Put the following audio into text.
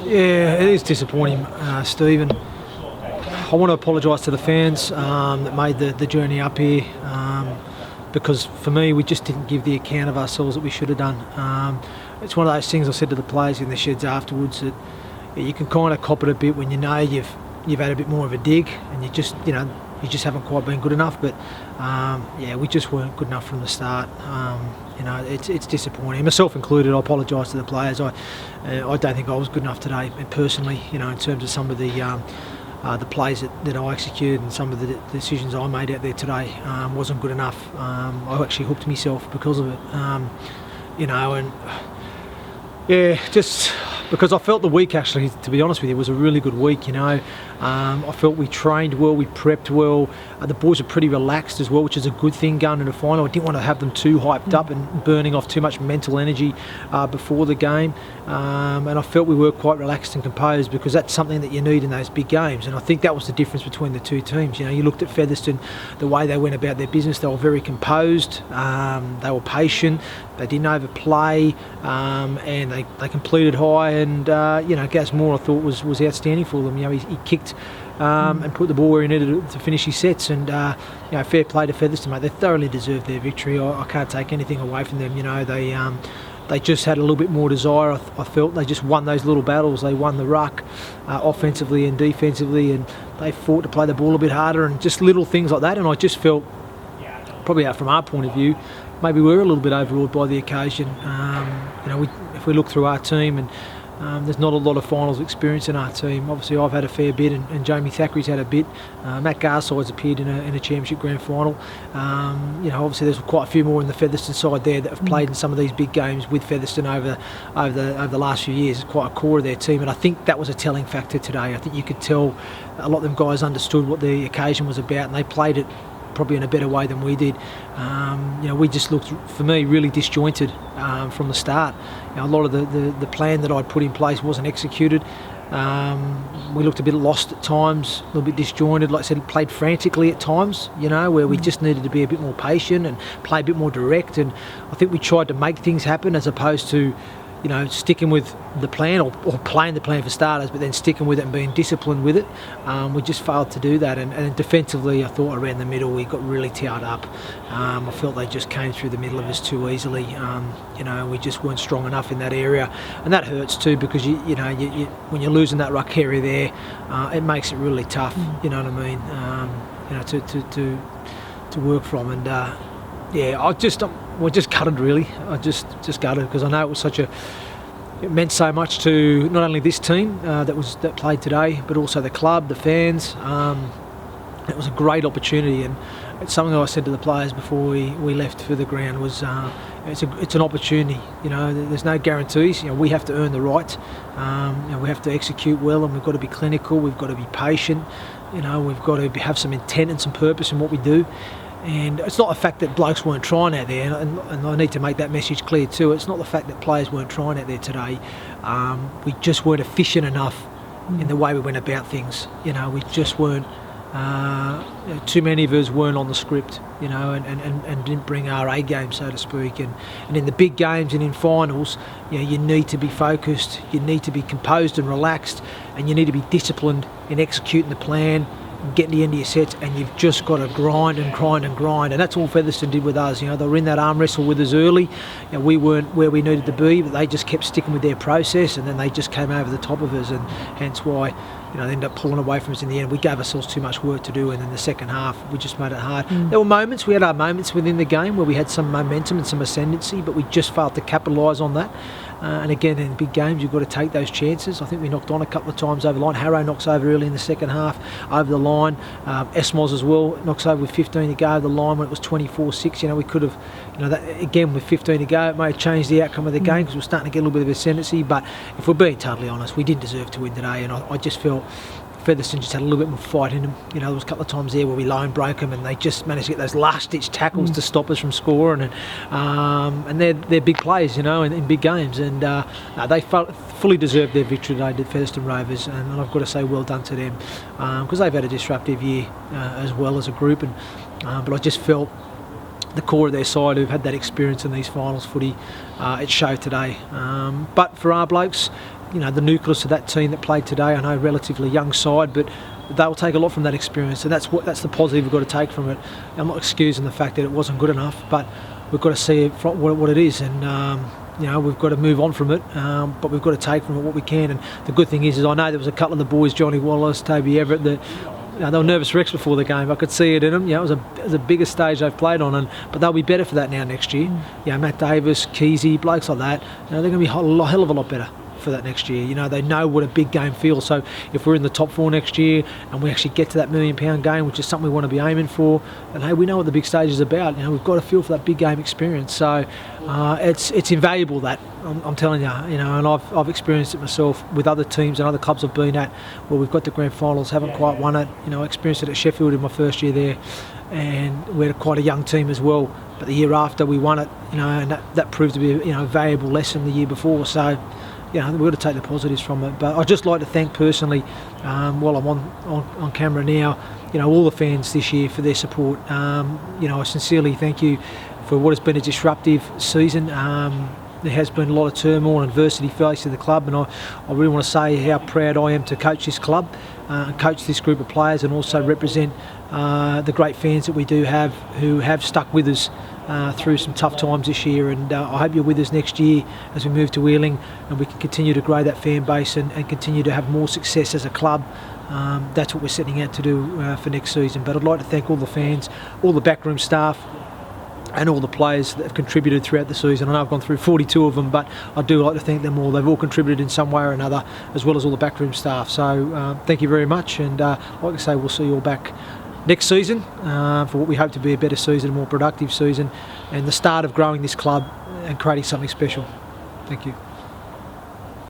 Yeah, it is disappointing, Stephen. I want to apologise to the fans that made the journey up here, because for me we just didn't give the account of ourselves that we should have done. It's one of those things I said to the players in the sheds afterwards, that you can kind of cop it a bit when you know you've had a bit more of a dig, and you just haven't quite been good enough. But we just weren't good enough from the start. It's disappointing, myself included. I apologise to the players. I don't think I was good enough today, personally. In terms of some of the plays that I executed and some of the decisions I made out there today wasn't good enough. I actually hooked myself because of it, just because I felt the week, actually, to be honest with you, was a really good week. I felt we trained well, we prepped well. The boys are pretty relaxed as well, which is a good thing going into the final. I didn't want to have them too hyped up and burning off too much mental energy before the game. And I felt we were quite relaxed and composed, because that's something that you need in those big games. And I think that was the difference between the two teams. You looked at Featherston, the way they went about their business. They were very composed, they were patient, they didn't overplay, and they completed high. And Gaz Moore, I thought, was outstanding for them. He kicked and put the ball where he needed to finish his sets. And fair play to Featherston, mate. They thoroughly deserved their victory. I can't take anything away from them. They just had a little bit more desire. I felt they just won those little battles. They won the ruck offensively and defensively, and they fought to play the ball a bit harder, and just little things like that. And I just felt, probably out from our point of view, maybe we were a little bit overawed by the occasion. If we look through our team, and there's not a lot of finals experience in our team. Obviously, I've had a fair bit, and Jamie Thackeray's had a bit. Matt Garside's appeared in a championship grand final. Obviously, there's quite a few more in the Featherston side there that have played in some of these big games with Featherston over the last few years. It's quite a core of their team, and I think that was a telling factor today. I think you could tell a lot of them guys understood what the occasion was about, and they played it probably in a better way than we did. We just looked, for me, really disjointed from the start. A lot of the plan that I'd put in place wasn't executed. We looked a bit lost at times, a little bit disjointed. Like I said, played frantically at times, where we just needed to be a bit more patient and play a bit more direct. And I think we tried to make things happen, as opposed to sticking with the plan, or playing the plan for starters, but then sticking with it and being disciplined with it. We just failed to do that. And defensively, I thought around the middle we got really tied up. I felt they just came through the middle of us too easily. We just weren't strong enough in that area, and that hurts too, because you when you're losing that ruck area there, it makes it really tough. You know what I mean? To work from. And we're just gutted, really. I just gutted, because I know it meant so much to not only this team that played today, but also the club, the fans. It was a great opportunity, and it's something that I said to the players before we left for the ground was it's an opportunity. There's no guarantees. We have to earn the right. We have to execute well, and we've got to be clinical. We've got to be patient. We've got to have some intent and some purpose in what we do. And it's not the fact that blokes weren't trying out there, and I need to make that message clear too. It's not the fact that players weren't trying out there today. We just weren't efficient enough in the way we went about things. We just weren't. Too many of us weren't on the script, and didn't bring our A game, so to speak. And in the big games and in finals, you need to be focused, you need to be composed and relaxed, and you need to be disciplined in executing the plan, getting the end of your sets, and you've just got to grind and grind and grind. And that's all Featherston did with us. They were in that arm wrestle with us early. We weren't where we needed to be, but they just kept sticking with their process, and then they just came over the top of us, and hence why they ended up pulling away from us in the end. We gave ourselves too much work to do, and in the second half we just made it hard. There were moments, we had our moments within the game where we had some momentum and some ascendancy, but we just failed to capitalise on that. And again, in big games, you've got to take those chances. I think we knocked on a couple of times over the line. Harrow knocks over early in the second half over the line. Esmos as well knocks over with 15 to go over the line when it was 24-6. We could have, that again with 15 to go, it may have changed the outcome of the game, because we're starting to get a little bit of ascendancy. But if we're being totally honest, we didn't deserve to win today, and I just felt Featherston just had a little bit more fight in them. There was a couple of times there where we lone broke them, and they just managed to get those last-ditch tackles to stop us from scoring. And they're big players, in big games. And they fully deserved their victory today, did Featherston Rovers. And I've got to say, well done to them, because they've had a disruptive year as well as a group. But I just felt the core of their side, who've had that experience in these finals footy, it showed today. But for our blokes, the nucleus of that team that played today. I know relatively young side, but they'll take a lot from that experience, and that's the positive we've got to take from it. I'm not excusing the fact that it wasn't good enough, but we've got to see it for what it is, and we've got to move on from it, but we've got to take from it what we can. And the good thing is I know there was a couple of the boys, Johnny Wallace, Toby Everett, that they were nervous wrecks before the game. I could see it in them. It was a bigger stage they've played on, but they'll be better for that now next year. Matt Davis, Keezy, blokes like that, they're going to be a hell of a lot better for that next year. They know what a big game feels. So if we're in the top 4 next year and we actually get to that £1 million game, which is something we want to be aiming for, and hey, we know what the big stage is about. We've got to feel for that big game experience. So it's invaluable, that I'm telling you. And I've experienced it myself with other teams and other clubs I've been at where we've got to grand finals, haven't quite won it. I experienced it at Sheffield in my first year there, and we had quite a young team as well. But the year after we won it, and that proved to be a valuable lesson the year before. So we've got to take the positives from it. But I'd just like to thank personally, while I'm on camera now, all the fans this year for their support. I sincerely thank you for what has been a disruptive season. There has been a lot of turmoil and adversity faced to the club, and I really want to say how proud I am to coach this club, coach this group of players, and also represent the great fans that we do have who have stuck with us through some tough times this year, and I hope you're with us next year as we move to Wheeling and we can continue to grow that fan base and continue to have more success as a club. That's what we're setting out to do for next season. But I'd like to thank all the fans, all the backroom staff, and all the players that have contributed throughout the season. I know I've gone through 42 of them, but I do like to thank them all. They've all contributed in some way or another, as well as all the backroom staff. So thank you very much, and like I say, we'll see you all back next season for what we hope to be a better season, a more productive season, and the start of growing this club and creating something special. Thank you.